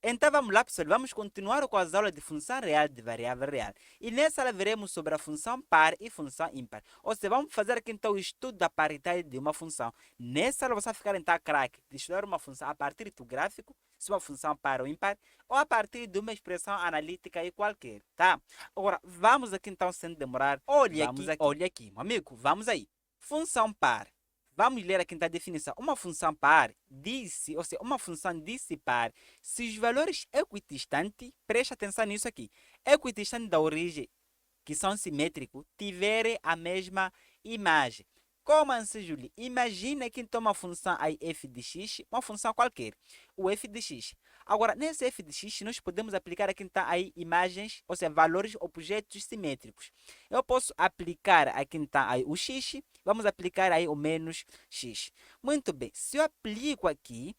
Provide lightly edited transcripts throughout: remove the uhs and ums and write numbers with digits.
Então vamos lá, pessoal, vamos continuar com as aulas de função real de variável real. E nessa aula veremos sobre a função par e função ímpar. Ou seja, vamos fazer aqui então o estudo da paridade de uma função. Nessa aula você vai ficar então craque de estudar uma função a partir do gráfico, se uma função par ou ímpar, ou a partir de uma expressão analítica aí qualquer, tá? Agora, vamos aqui então, sem demorar, olha aqui, meu amigo, vamos aí. Função par. Vamos ler aqui então a definição. Uma função par diz-se, ou seja, uma função diz-se par se os valores equidistantes, preste atenção nisso aqui, equidistantes da origem, que são simétricos, tiverem a mesma imagem. Como assim, Julie? Imagina que então uma função aí f de x, uma função qualquer, o f de x. Agora, nesse f de x, nós podemos aplicar aqui então aí imagens, ou seja, valores, objetos simétricos. Eu posso aplicar aqui então aí o x, vamos aplicar aí o menos x. Muito bem, se eu aplico aqui,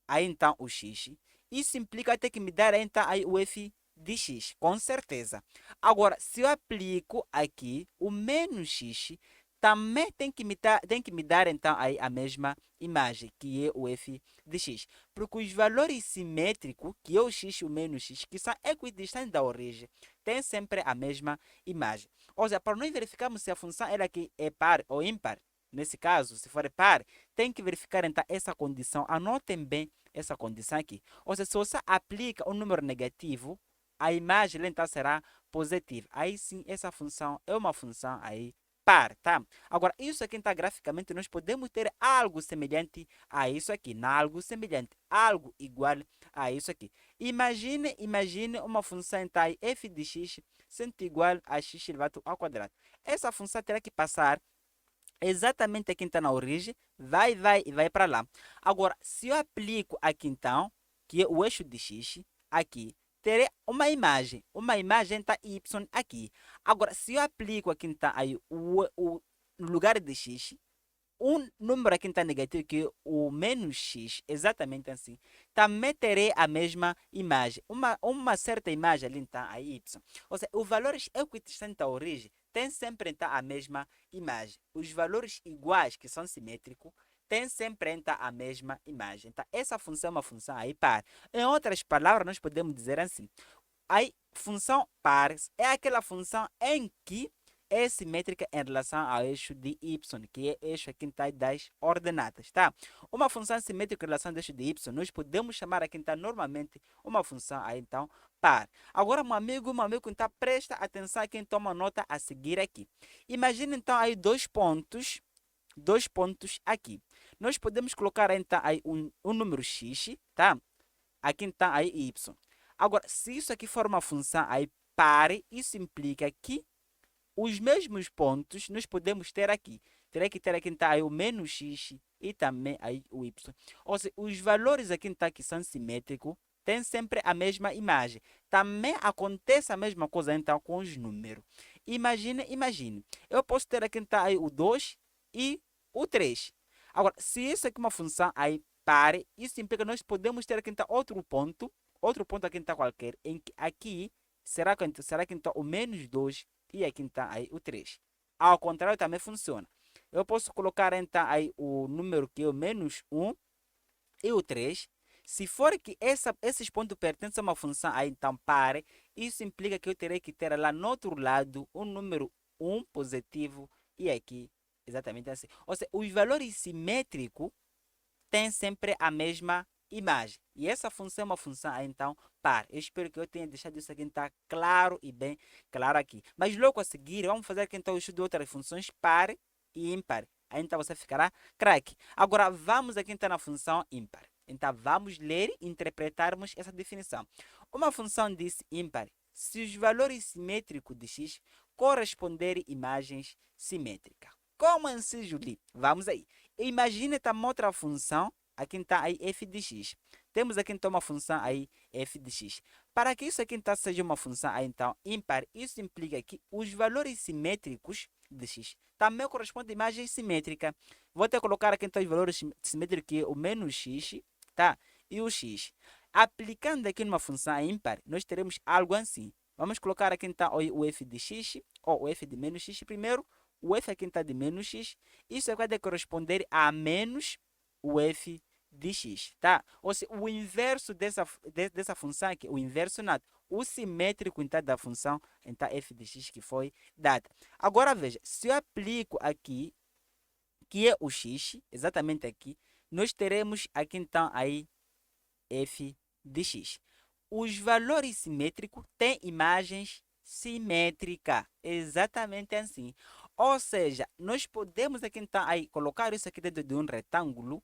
aí então o x, isso implica ter que me dar então aí o f de x, com certeza. Agora, se eu aplico aqui o menos x, também tem que me dar então aí a mesma imagem, que é o f de x. Porque os valores simétricos, que é o x e o menos x, que são equidistantes da origem, têm sempre a mesma imagem. Ou seja, para nós verificarmos se a função ela aqui é par ou ímpar, nesse caso, se for par, tem que verificar então essa condição. Anotem bem essa condição aqui. Ou seja, se você aplica um número negativo, a imagem então será positiva. Aí sim, essa função é uma função aí par, tá? Agora, isso aqui então graficamente nós podemos ter algo semelhante a isso aqui, algo semelhante, algo igual a isso aqui. Imagine uma função então aí, f de x sendo igual a x elevado ao quadrado. Essa função terá que passar exatamente aqui então na origem, vai e vai para lá. Agora, se eu aplico aqui então, que é o eixo de x, aqui, terei uma imagem está y aqui. Agora, se eu aplico aqui então aí o lugar de x, um número aqui está negativo, que é o menos x, exatamente assim, também terei a mesma imagem, uma certa imagem ali está a y. Ou seja, os valores equidistantes da origem têm sempre então a mesma imagem. Os valores iguais, que são simétricos, têm sempre então a mesma imagem. Então, essa função é uma função aí par. Em outras palavras, nós podemos dizer assim, a função par é aquela função em que é simétrica em relação ao eixo de y, que é o eixo aqui tá, das ordenadas, tá? Uma função simétrica em relação ao eixo de y, nós podemos chamar aqui então, normalmente uma função aí, então, par. Agora, meu amigo, então, presta atenção a quem toma nota a seguir aqui. Imagina então aí dois pontos aqui. Nós podemos colocar então aí um número x, tá? Aqui está aí y. Agora, se isso aqui for uma função aí par, isso implica que os mesmos pontos nós podemos ter aqui. Terá que ter aqui então, aí o menos x e também aí o y. Ou seja, os valores aqui então, que são simétricos têm sempre a mesma imagem. Também acontece a mesma coisa então com os números. Imagine. Eu posso ter aqui então, aí o 2 e o 3. Agora, se isso aqui é uma função aí par, isso implica que nós podemos ter aqui então outro ponto aqui então qualquer, em que aqui será que então o menos 2 e aqui está aí o 3. Ao contrário também funciona. Eu posso colocar então aí o número que é o menos 1 e o 3. Se for que esses pontos pertencem a uma função aí então par, isso implica que eu terei que ter lá no outro lado um número 1 positivo e aqui exatamente assim. Ou seja, os valores simétricos tem sempre a mesma imagem. E essa função é uma função, então, par. Eu espero que eu tenha deixado isso aqui tá claro e bem claro aqui. Mas logo a seguir, vamos fazer aqui então o estudo de outras funções par e ímpar. Aí então você ficará craque. Agora vamos aqui então na função ímpar. Então vamos ler e interpretarmos essa definição. Uma função diz ímpar se os valores simétricos de x corresponderem imagens simétricas. Como assim, Julie? Vamos aí. Imagine uma outra função, aqui está aí f de x. Temos aqui então uma função aí f de x. Para que isso aqui então seja uma função aí então ímpar, isso implica que os valores simétricos de x também correspondem a imagem simétrica. Vou ter que colocar aqui então os valores simétricos, que é o menos x, tá? E o x. Aplicando aqui numa função ímpar, nós teremos algo assim. Vamos colocar aqui então o f de x, ou o f de menos x primeiro, o f aqui está de menos x, isso vai corresponder a menos o f de x, tá? Ou seja, o inverso dessa função aqui, o inverso nada, o simétrico então da função então f de x que foi dada. Agora veja, se eu aplico aqui, que é o x, exatamente aqui, nós teremos aqui então aí f de x. Os valores simétricos têm imagens simétricas, exatamente assim. Ou seja, nós podemos aqui então aí colocar isso aqui dentro de um retângulo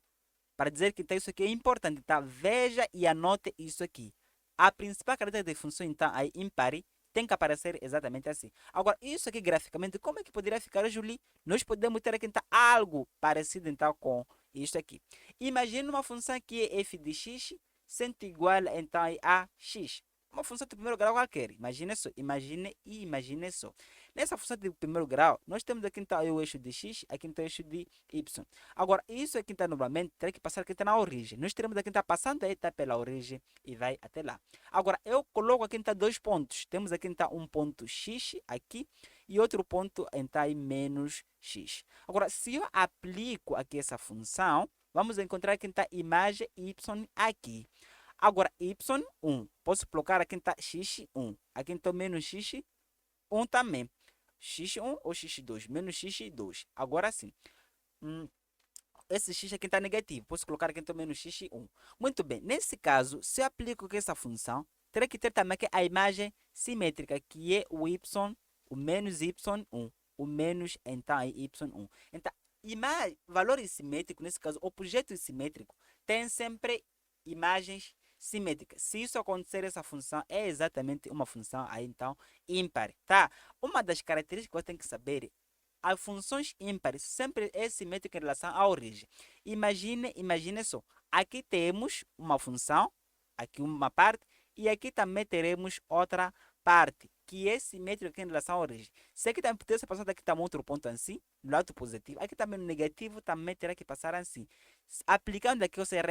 para dizer que então, isso aqui é importante, tá? Veja e anote isso aqui. A principal característica de função então aí ímpar tem que aparecer exatamente assim. Agora, isso aqui graficamente, como é que poderia ficar, Julie? Nós podemos ter aqui então algo parecido então com isso aqui. Imagine uma função que é f de x sendo igual então a x. Uma função de primeiro grau qualquer. Imagine só, imagine só. Nessa função de primeiro grau, nós temos aqui então o eixo de x, aqui então o eixo de y. Agora, isso aqui está novamente, terá que passar aqui está na origem. Nós teremos aqui está passando aí tá pela origem e vai até lá. Agora, eu coloco aqui então dois pontos. Temos aqui então um ponto x aqui e outro ponto então aí menos x. Agora, se eu aplico aqui essa função, vamos encontrar aqui então a imagem y aqui. Agora, y1, posso colocar aqui então x1. Aqui então menos x1 também. x1 ou x2, menos x2. Agora sim. Esse x aqui está negativo. Posso colocar aqui então menos x1. Muito bem. Nesse caso, se eu aplico aqui essa função, terei que ter também aqui a imagem simétrica, que é o y, o menos y1. O menos, então, é y1. Então, valores simétricos, nesse caso, objetos simétricos, tem sempre imagens simétricas. Se isso acontecer, essa função é exatamente uma função aí, então, ímpar, tá? Uma das características que você tem que saber, as funções ímpares sempre é simétrica em relação à origem. Imagine só, aqui temos uma função, aqui uma parte, e aqui também teremos outra parte, que é simétrica em relação à origem. Se aqui também pudesse passar aqui também outro ponto assim, no lado positivo, aqui também no negativo também terá que passar assim. Aplicando aqui, ou seja,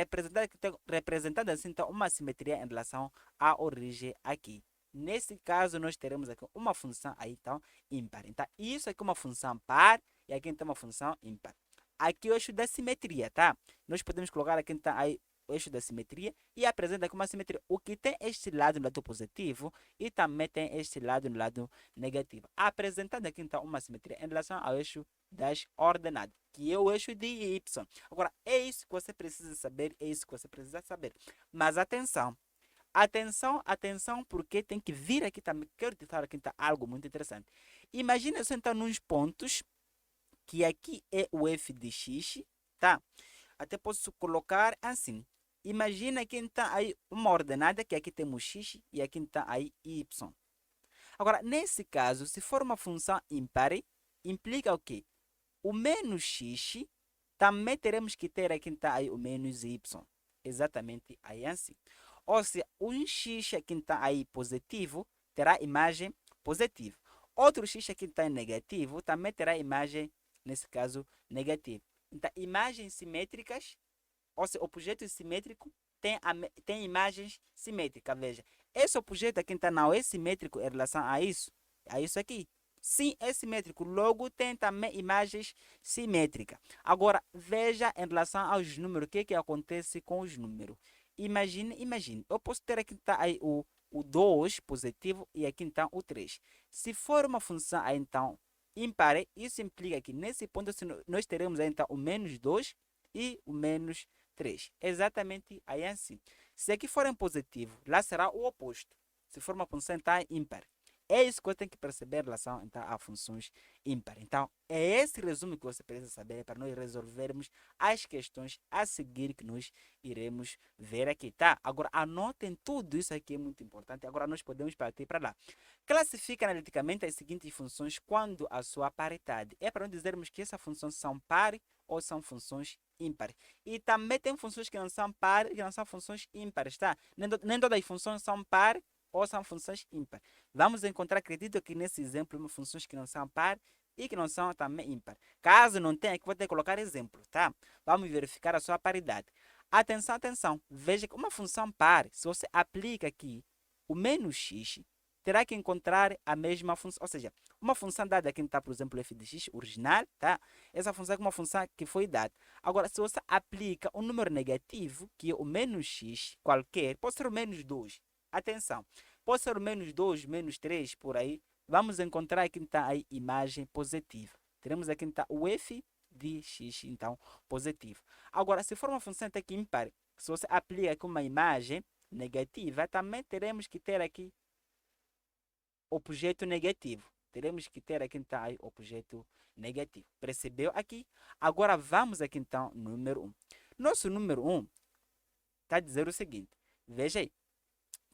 representando assim, então, uma simetria em relação à origem aqui. Nesse caso, nós teremos aqui uma função aí, então, ímpar. Então, isso aqui é uma função par e aqui então uma função ímpar. Aqui o eixo da simetria, tá? Nós podemos colocar aqui então aí o eixo da simetria e apresenta aqui uma simetria. O que tem este lado no lado positivo e também tem este lado no lado negativo. Apresentando aqui então uma simetria em relação ao eixo das ordenadas, que é o eixo de y. Agora, é isso que você precisa saber, é isso que você precisa saber. Mas atenção. Atenção, porque tem que vir aqui também. Quero te falar aqui tá algo muito interessante. Imagina você então nos pontos, que aqui é o f de x, tá? Até posso colocar assim. Imagina que está aí uma ordenada, que aqui temos x e aqui está aí y. Agora, nesse caso, se for uma função ímpar, implica o quê? O menos x, também teremos que ter aqui está aí o menos y. Exatamente aí assim. Ou seja, um x aqui está aí positivo, terá imagem positiva. Outro x aqui está negativo, também terá imagem, nesse caso, negativa. Então, imagens simétricas, ou seja, objetos simétricos tem imagens simétricas. Veja, esse objeto aqui então, não é simétrico em relação a isso aqui. Sim, é simétrico, logo tem também imagens simétricas. Agora, veja em relação aos números, o que acontece com os números. Imagine, eu posso ter aqui tá, aí, o 2 positivo e aqui então o 3. Se for uma função aí, então ímpar, isso implica que nesse ponto nós teremos aí, então o menos 2 e o menos 3. Exatamente aí assim. Se aqui for em positivo, lá será o oposto. Se for uma função então ímpar. É isso que eu tenho que perceber em relação então, a funções ímpar. Então, é esse resumo que você precisa saber para nós resolvermos as questões a seguir que nós iremos ver aqui, tá? Agora, anotem tudo isso aqui, é muito importante. Agora, nós podemos partir para lá. Classifica analiticamente as seguintes funções quando a sua paridade. É para nós dizermos que essas funções são pares ou são funções ímpares. E também tem funções que não são pares e que não são funções ímpares, tá? Nem todas as funções são pares ou são funções ímpares. Vamos encontrar, acredito que nesse exemplo, funções que não são par e que não são também ímpar. Caso não tenha, aqui vou ter que colocar exemplo, tá? Vamos verificar a sua paridade. Atenção. Veja que uma função par, se você aplica aqui o menos x, terá que encontrar a mesma função, ou seja, uma função dada aqui está, por exemplo, f de x original, tá? Essa função é uma função que foi dada. Agora, se você aplica um número negativo, que é o menos x qualquer, pode ser o menos 2, atenção, pode ser o menos 2, menos 3, por aí, vamos encontrar aqui está a imagem positiva. Teremos aqui está o f de x, então, positivo. Agora, se for uma função até que ímpar, se você aplica aqui uma imagem negativa, também teremos que ter aqui objeto negativo. Teremos que ter aqui então aí objeto negativo. Percebeu aqui? Agora vamos aqui então no número 1. Nosso número 1 está a dizer o seguinte. Veja aí.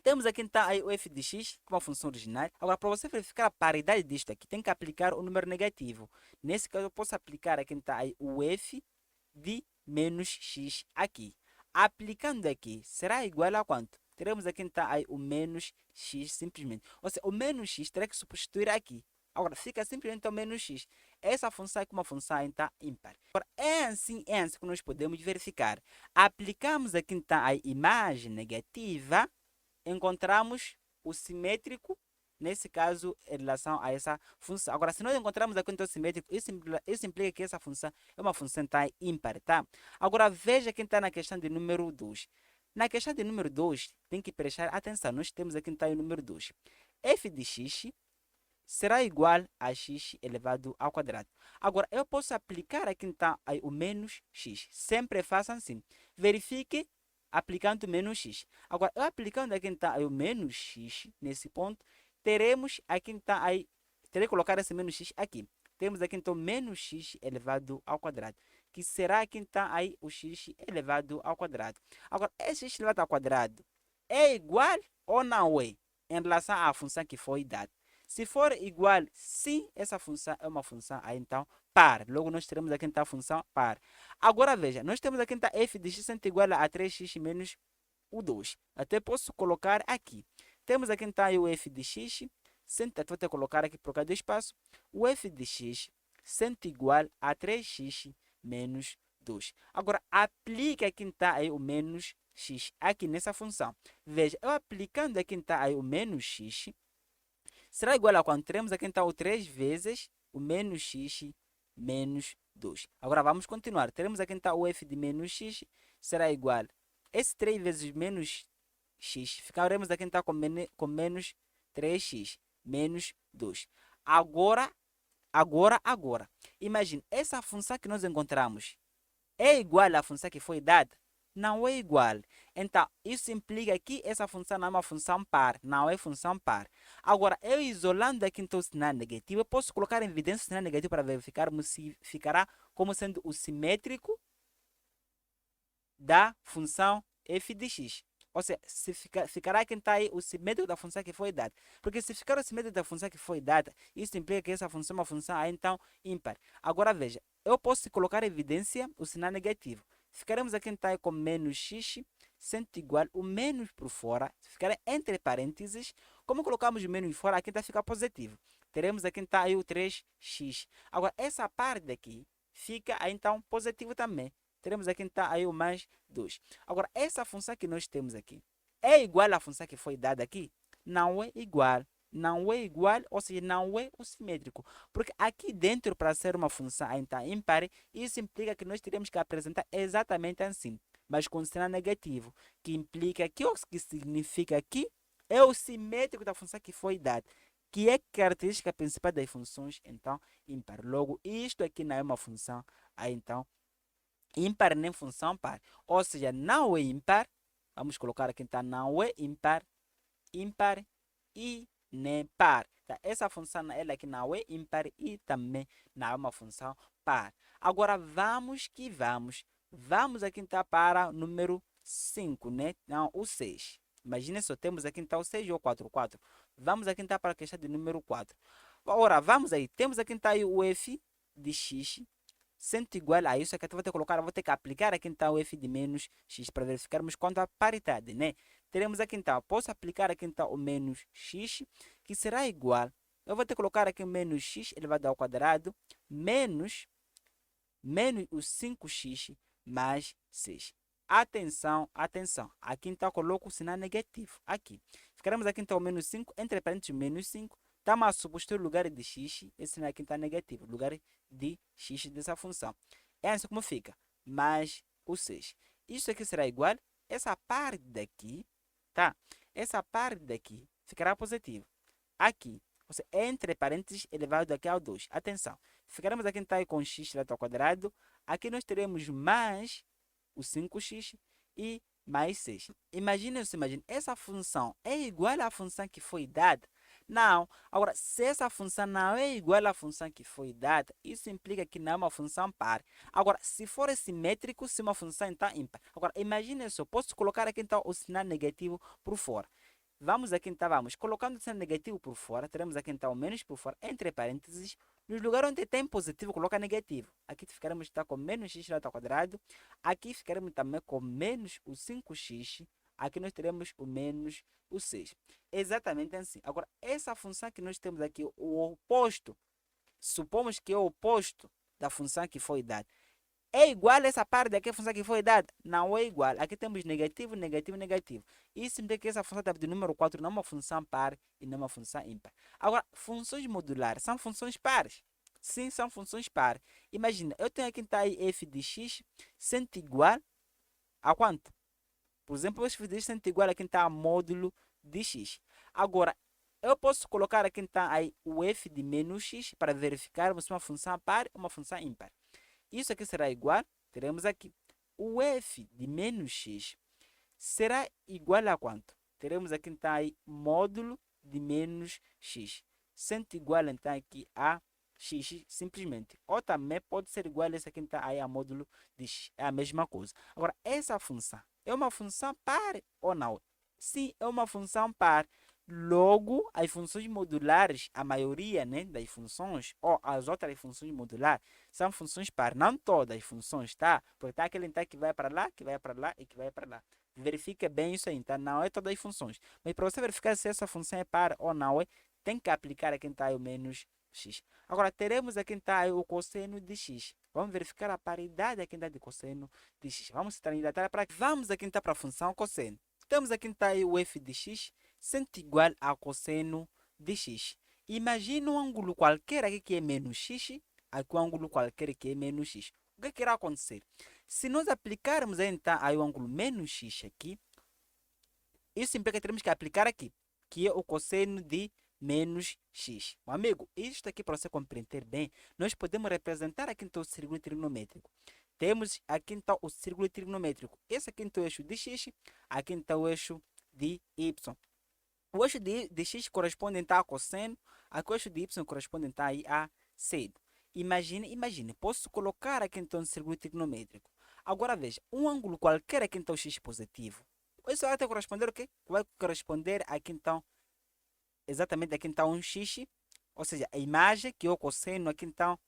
Temos aqui então aí o f de x como a função original. Agora, para você verificar a paridade disto aqui, tem que aplicar o número negativo. Nesse caso, eu posso aplicar aqui então aí o f de menos x aqui. Aplicando aqui, será igual a quanto? Teremos aqui então aí o menos x simplesmente. Ou seja, o menos x terá que substituir aqui. Agora, fica simplesmente o menos x. Essa função é uma função então ímpar. Agora, é assim que nós podemos verificar. Aplicamos aqui então a imagem negativa, encontramos o simétrico, nesse caso, em relação a essa função. Agora, se nós encontramos aqui o simétrico, isso implica que essa função é uma função tá, ímpar, tá? Agora, veja quem está na questão de número 2. Na questão de número 2, tem que prestar atenção. Nós temos aqui tá, o número 2. F de x será igual a x elevado ao quadrado. Agora, eu posso aplicar aqui então o menos x. Sempre façam assim. Verifique aplicando menos x. Agora, eu aplicando aqui então o menos x nesse ponto, teremos aqui então terei que colocar esse menos x aqui. Temos aqui então menos x elevado ao quadrado, que será aqui então o x elevado ao quadrado. Agora, esse x elevado ao quadrado é igual ou não é em relação à função que foi dada? Se for igual, sim, essa função é uma função então par. Logo, nós teremos aqui então a função par. Agora, veja, nós temos aqui então f de x sendo igual a 3x menos o 2. Até posso colocar aqui. Temos aqui então o f de x, vou ter que colocar aqui por cada espaço, o f de x sendo igual a 3x menos 2. Agora, aplique aqui então o menos x aqui nessa função. Veja, eu aplicando aqui então o menos x, será igual a quando teremos aqui então o 3 vezes o menos x menos 2. Agora vamos continuar. Teremos aqui então o f de menos x será igual. Esse 3 vezes menos x, ficaremos aqui então com menos 3x menos 2. Agora. Imagine, essa função que nós encontramos é igual à função que foi dada? Não é igual. Então, isso implica que essa função não é uma função par. Não é função par. Agora, eu isolando aqui então o sinal negativo, eu posso colocar em evidência o sinal negativo para verificarmos se ficará como sendo o simétrico da função f de x. Ou seja, se ficará aqui então o simétrico da função que foi dada. Porque se ficar o simétrico da função que foi dada, isso implica que essa função é uma função então ímpar. Agora veja, eu posso colocar em evidência o sinal negativo. Ficaremos aqui então com menos x sendo igual o menos por fora, ficará entre parênteses. Como colocamos o menos fora, aqui então fica positivo. Teremos aqui então o 3x. Agora, essa parte daqui fica então positivo também. Teremos aqui então o mais 2. Agora, essa função que nós temos aqui é igual à função que foi dada aqui? Não é igual. Não é igual, ou seja, não é o simétrico. Porque aqui dentro, para ser uma função então ímpar, isso implica que nós teremos que apresentar exatamente assim, mas com sinal negativo, que implica que o que significa que é o simétrico da função que foi dada, que é característica principal das funções então ímpar. Logo, isto aqui não é uma função então ímpar nem função par. Ou seja, não é ímpar. Vamos colocar aqui então, não é ímpar e nem par. Tá? Essa função ela aqui não é ímpar e também não é uma função par. Agora vamos que vamos. Vamos aqui então para o número 5, né? Não, o 6. Imagina só, temos aqui então o 6 ou 4, 4. Vamos aqui então para a questão de número 4. Agora, vamos aí. Temos aqui então o f de x sendo igual a isso, aqui eu vou ter que aplicar aqui então o f de menos x para verificarmos quanto à paridade, né? Teremos aqui então, posso aplicar aqui então o menos x, que será igual, eu vou ter que colocar aqui o menos x elevado ao quadrado, menos o 5x mais 6. Atenção, atenção. Aqui então coloco o sinal negativo, aqui. Ficaremos aqui então menos 5, entre parênteses menos 5. Estamos a substituir o lugar de x, esse aqui está negativo, lugar de x dessa função. É assim como fica, mais o 6. Isso aqui será igual, essa parte daqui, tá? Essa parte daqui ficará positivo. Aqui, ou seja, entre parênteses elevado aqui ao 2. Atenção, ficaremos aqui então com x elevado ao quadrado. Aqui nós teremos mais o 5x e mais 6. Imagine, essa função é igual à função que foi dada? Não. Agora, se essa função não é igual à função que foi dada, isso implica que não é uma função par. Agora, se for simétrico, se uma função então ímpar. Agora, imagine só, posso colocar aqui então o sinal negativo por fora. Vamos aqui então, colocando o sinal negativo por fora, teremos aqui então o menos por fora, entre parênteses. No lugar onde tem positivo, coloca negativo. Aqui ficaremos então com menos x elevado ao quadrado. Aqui ficaremos também com menos o 5x. Aqui nós teremos o menos o 6. Exatamente assim. Agora, essa função que nós temos aqui, o oposto, supomos que é o oposto da função que foi dada. É igual a essa parte daqui, a função que foi dada? Não é igual. Aqui temos negativo, negativo, negativo. Isso implica que essa função do número 4 não é uma função par e não é uma função ímpar. Agora, funções modulares são funções pares? Sim, são funções pares. Imagina, eu tenho aqui então f de x sendo igual a quanto? Por exemplo, f de x sendo igual a quem está a módulo de x. Agora, eu posso colocar aqui então o f de menos x para verificarmos se uma função par ou uma função ímpar. Isso aqui será igual, teremos aqui, o f de menos x será igual a quanto? Teremos aqui então módulo de menos x, sendo igual então aqui a x simplesmente. Ou também pode ser igual a esse aqui então a módulo de x, é a mesma coisa. Agora, essa função é uma função par ou não? Sim, é uma função par. Logo, as funções modulares, a maioria, né, das funções, ou as outras funções modulares, são funções par. Não todas as funções, tá? Porque tá aquele então que vai para lá, que vai para lá e que vai para lá. Verifique bem isso aí, tá? Não é todas as funções. Mas para você verificar se essa função é par ou não, tem que aplicar aqui então o menos x. Agora, teremos aqui então o cosseno de x. Vamos verificar a paridade aqui então de cosseno de x. Vamos transitar para aqui. Vamos aqui então para a função cosseno. Temos aqui então o f de x sendo igual a cosseno de x. Imagina um ângulo qualquer aqui que é menos x, aqui um ângulo qualquer que é menos x. O que irá acontecer? Se nós aplicarmos então aí o ângulo menos x aqui, isso implica que teremos que aplicar aqui, que é o cosseno de menos x. Meu amigo, isto aqui para você compreender bem, nós podemos representar aqui então o círculo trigonométrico. Temos aqui então o círculo trigonométrico. Esse aqui então é o eixo de x, aqui então o eixo de y. O eixo de x corresponde então a cosseno, aqui o eixo de y corresponde então a seno. Imagine, posso colocar aqui então um círculo trigonométrico. Agora veja, um ângulo qualquer aqui então x positivo. Isso vai corresponder o quê? Vai corresponder aqui então, exatamente aqui então um x, ou seja, a imagem que é o cosseno aqui então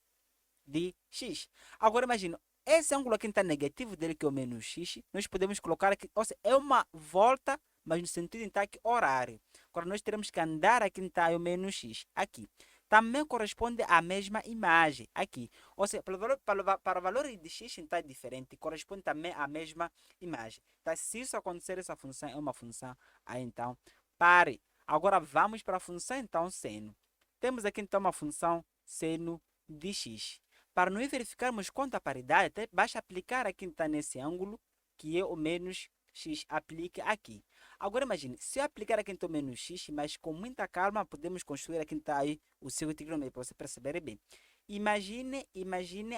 de x. Agora imagine, esse ângulo aqui está negativo dele, que é o menos x, nós podemos colocar aqui, ou seja, é uma volta, mas no sentido então aqui horário. Agora nós teremos que andar aqui então o menos x, aqui. Também corresponde à mesma imagem, aqui. Ou seja, para o valor de x então é diferente, corresponde também à mesma imagem. Então, se isso acontecer, essa função é uma função aí então pare. Agora vamos para a função então seno. Temos aqui então uma função seno de x. Para nós verificarmos quanto à paridade, basta aplicar aqui então nesse ângulo, que é o menos x, aplique aqui. Agora imagine, se eu aplicar aqui então menos x, mas com muita calma, podemos construir aqui então aí o círculo trigonométrico, para você perceber bem. Imagine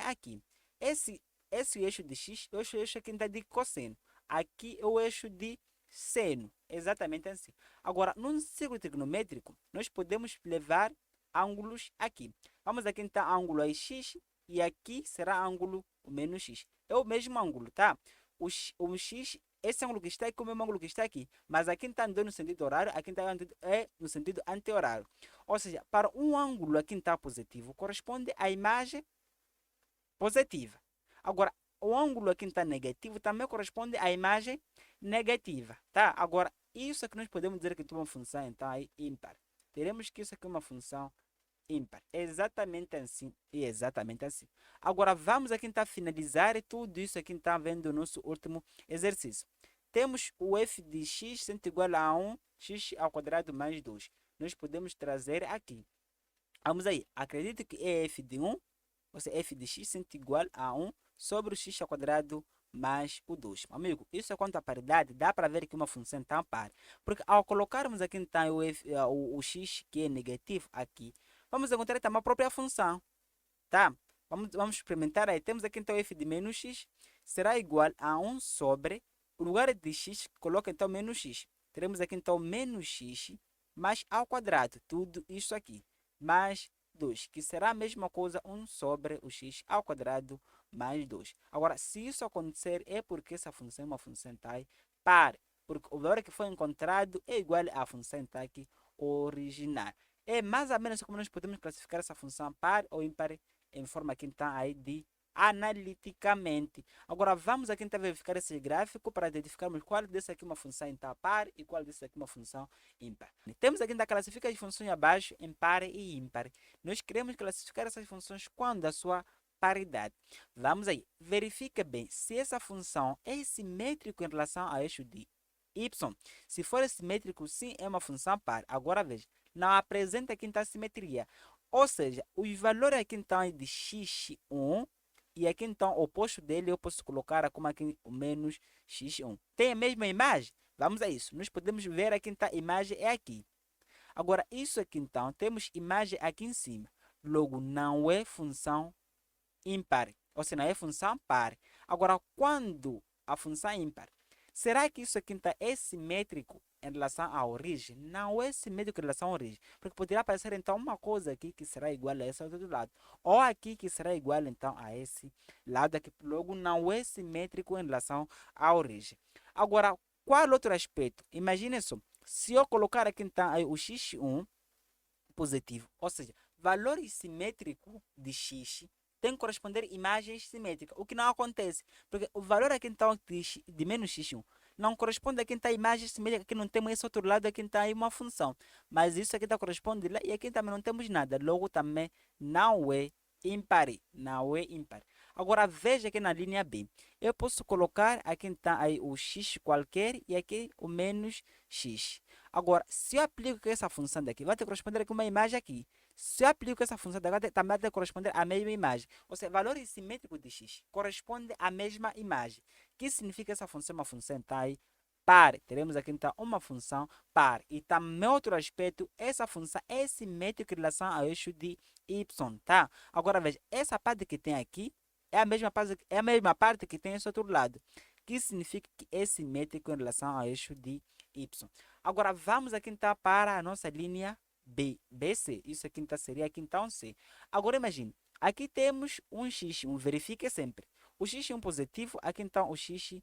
aqui, esse eixo de x é o eixo aqui então de cosseno. Aqui é o eixo de seno, exatamente assim. Agora, num círculo trigonométrico, nós podemos levar ângulos aqui. Vamos aqui então ângulo aí x, e aqui será ângulo o menos x. É o mesmo ângulo, tá? O x, esse ângulo que está aqui é o mesmo ângulo que está aqui. Mas aqui está andando no sentido horário, aqui está no sentido anti-horário. Ou seja, para um ângulo aqui está positivo, corresponde à imagem positiva. Agora, o ângulo aqui está negativo também corresponde à imagem negativa, tá? Agora, isso aqui nós podemos dizer que é uma função então aí ímpar. Teremos que isso aqui é uma função ímpar. Exatamente assim e exatamente assim. Agora vamos aqui então finalizar tudo isso aqui então vendo o nosso último exercício. temos o f de x sendo igual a 1, x ao quadrado mais 2. Nós podemos trazer aqui. Vamos aí. Acredito que é f de 1, ou seja, f de x sendo igual a 1 sobre o x ao quadrado mais o 2. Amigo, isso é quanto à paridade, dá para ver que uma função está par. Porque ao colocarmos aqui então o x que é negativo aqui, vamos encontrar também a própria função. Tá? Vamos experimentar aí. Temos aqui então f de menos x será igual a 1 sobre, o lugar de x, coloca então menos x. Teremos aqui então menos x mais ao quadrado, tudo isso aqui, mais 2, que será a mesma coisa 1 sobre o x ao quadrado mais 2. Agora, se isso acontecer, é porque essa função é uma função tá par, porque o valor que foi encontrado é igual à função tá aqui original. É mais ou menos como nós podemos classificar essa função par ou ímpar em forma aqui então aí de analiticamente. Agora vamos aqui então verificar esse gráfico para identificarmos qual desse aqui é uma função então par e qual desse aqui é uma função ímpar. Temos aqui então classificar as funções abaixo em par e ímpar. Nós queremos classificar essas funções quando a sua paridade. Vamos aí, verifica bem se essa função é simétrica em relação ao eixo de y. Se for simétrico, sim, é uma função par. Agora veja, não apresenta aqui então a simetria. Ou seja, os valores aqui então é de x1 e aqui então o oposto dele eu posso colocar como aqui o menos x1. Tem a mesma imagem? Vamos a isso. Nós podemos ver aqui então a imagem é aqui. Agora isso aqui então, temos imagem aqui em cima. Logo, não é função ímpar. Ou seja, não é função par. Agora, quando a função é ímpar, será que isso aqui então é simétrico em relação à origem? Não é simétrico em relação à origem. Porque poderá aparecer então uma coisa aqui que será igual a esse outro lado. Ou aqui que será igual então a esse lado aqui. Logo, não é simétrico em relação à origem. Agora, qual outro aspecto? Imagine só. Se eu colocar aqui então aí o x1 positivo, ou seja, valor simétrico de x tem que corresponder a imagens simétricas, o que não acontece, porque o valor aqui então de menos x1 não corresponde aqui está a imagem simétrica, aqui não temos esse outro lado, aqui está aí uma função, mas isso aqui está corresponde lá e aqui também não temos nada, logo também não é ímpar, não é ímpar. Agora veja aqui na linha B, eu posso colocar aqui está aí o x qualquer e aqui o menos x. Agora, se eu aplico essa função daqui, vai ter que corresponder com uma imagem aqui. Se eu aplico essa função daqui, também vai ter que corresponder à mesma imagem. Ou seja, valor simétrico de x corresponde à mesma imagem. O que significa essa função? Uma função tá aí par. Teremos aqui então uma função par. E também outro aspecto, essa função é simétrica em relação ao eixo de y, tá? Agora veja, essa parte que tem aqui é a mesma parte que tem esse outro lado. Que significa que é simétrico em relação ao eixo de y. Agora vamos aqui então para a nossa linha B, BC. Isso aqui então seria aqui então C. Agora imagine, aqui temos um x1, verifique sempre. O x1 positivo, aqui então o x1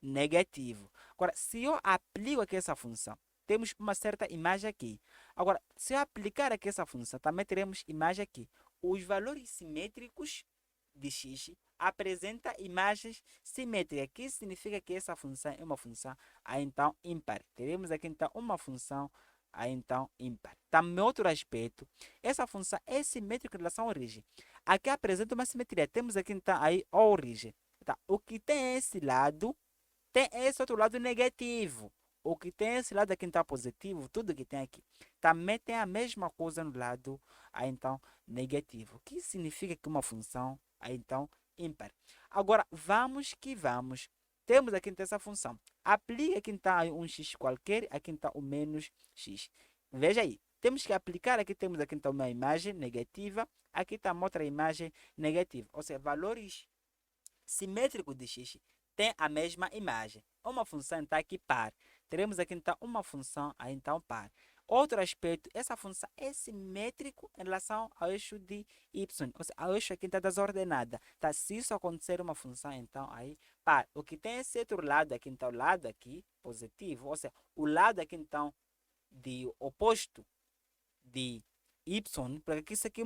negativo. Agora, se eu aplico aqui essa função, temos uma certa imagem aqui. Agora, se eu aplicar aqui essa função, também teremos imagem aqui. Os valores simétricos de x apresenta imagens simétricas, que significa que essa função é uma função aí então ímpar. Teremos aqui então uma função aí então ímpar. Também outro aspecto, essa função é simétrica em relação à origem. Aqui apresenta uma simetria. Temos aqui então aí a origem. Tá? O que tem esse lado tem esse outro lado negativo. O que tem esse lado aqui então positivo, tudo que tem aqui, também tem a mesma coisa no lado aí então negativo. O que significa que uma função aí então ímpar. Agora, vamos que vamos. Temos aqui então essa função. Aplica aqui então um x qualquer, aqui então o menos x. Veja aí. Temos que aplicar aqui, temos aqui então uma imagem negativa, aqui está outra imagem negativa. Ou seja, valores simétricos de x tem a mesma imagem. Uma função está aqui par. Teremos aqui então uma função aí então par. Outro aspecto, essa função é simétrico em relação ao eixo de y, ou seja, ao eixo aqui está desordenada. Tá? Se isso acontecer uma função então aí par. O que tem esse outro lado aqui, então o lado aqui positivo, ou seja, o lado aqui então de oposto de y, porque isso aqui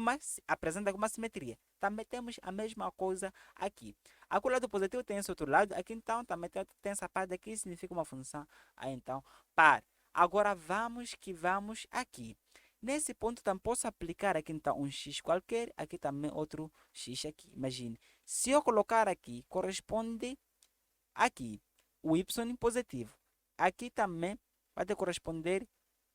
apresenta uma simetria. Também temos a mesma coisa aqui. Aqui o lado positivo tem esse outro lado, aqui então também tem essa parte aqui, significa uma função aí então par. Agora vamos que vamos aqui. Nesse ponto também posso aplicar aqui então um x qualquer, aqui também outro x aqui. Imagine, se eu colocar aqui, corresponde aqui. o y positivo. Aqui também vai ter corresponder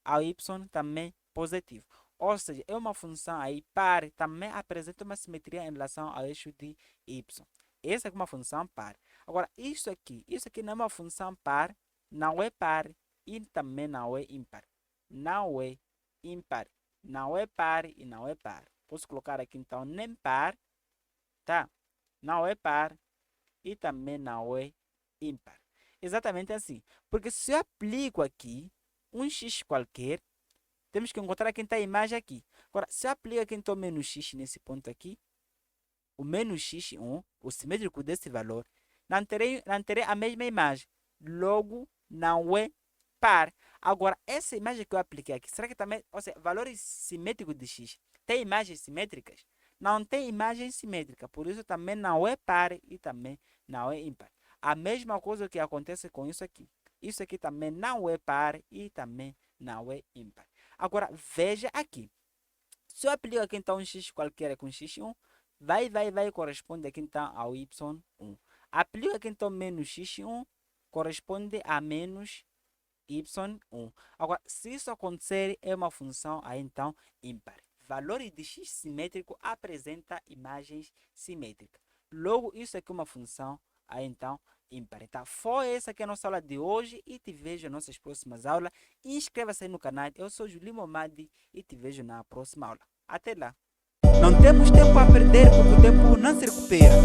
ao y também positivo. Ou seja, é uma função aí par, também apresenta uma simetria em relação ao eixo de y. Essa é uma função par. Agora, isso aqui não é uma função par, não é par e também não é ímpar. Não é ímpar, não é par e não é par. Posso colocar aqui então nem par, tá? Não é par e também não é ímpar. Exatamente assim. Porque se eu aplico aqui um x qualquer, temos que encontrar quem está a imagem aqui. Agora, se eu aplico aqui então menos x nesse ponto aqui, o menos x1, o simétrico desse valor, não terei a mesma imagem. Logo, não é par. Agora, essa imagem que eu apliquei aqui, será que também, ou seja, valores simétricos de x, tem imagens simétricas? Não tem imagem simétrica, por isso também não é par e também não é ímpar. A mesma coisa que acontece com isso aqui. Isso aqui também não é par e também não é ímpar. Agora, veja aqui. Se eu aplico aqui então um x qualquer com x1, vai corresponde aqui então ao y1. Aplico aqui então menos x1, corresponde a menos y1. Agora, se isso acontecer, é uma função aí então ímpar. Valores de x simétrico apresenta imagens simétricas. Logo, isso aqui é uma função aí então ímpar. Então, foi essa aqui a nossa aula de hoje e te vejo nas nossas próximas aulas. Inscreva-se aí no canal. Eu sou Julinho Momadi e te vejo na próxima aula. Até lá! Não temos tempo a perder porque o tempo não se recupera.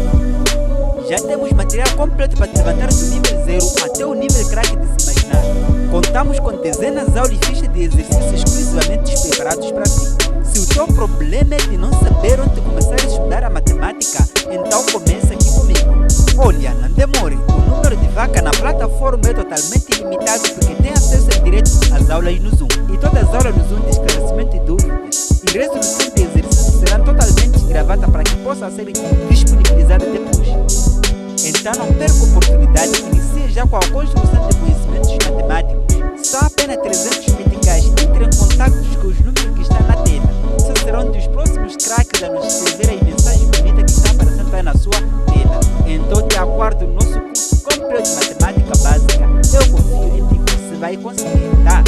Já temos material completo para te levantar do nível 0 até o nível craque de se imaginar. Contamos com dezenas de aulas e fichas de exercícios exclusivamente preparados para ti. Se o teu problema é de não saber onde começar a estudar a matemática, então começa aqui comigo. Olha, não demore, o número de vaca na plataforma é totalmente ilimitado porque tem acesso em direto às aulas no Zoom. E todas as aulas no Zoom de esclarecimento de dúvidas e resolução de exercícios serão totalmente gravadas para que possam ser disponibilizadas depois. Então não perca a oportunidade e inicie já com a construção de conhecimentos matemáticos. São apenas 300 meticais. Entre em contato com os números que estão na tela. Vocês serão dos próximos craques a nos escrever as mensagens bonitas que estão aparecendo aí na sua tela. Então te aguardo no nosso curso completo de matemática básica. Eu confio em ti, você vai conseguir, tá?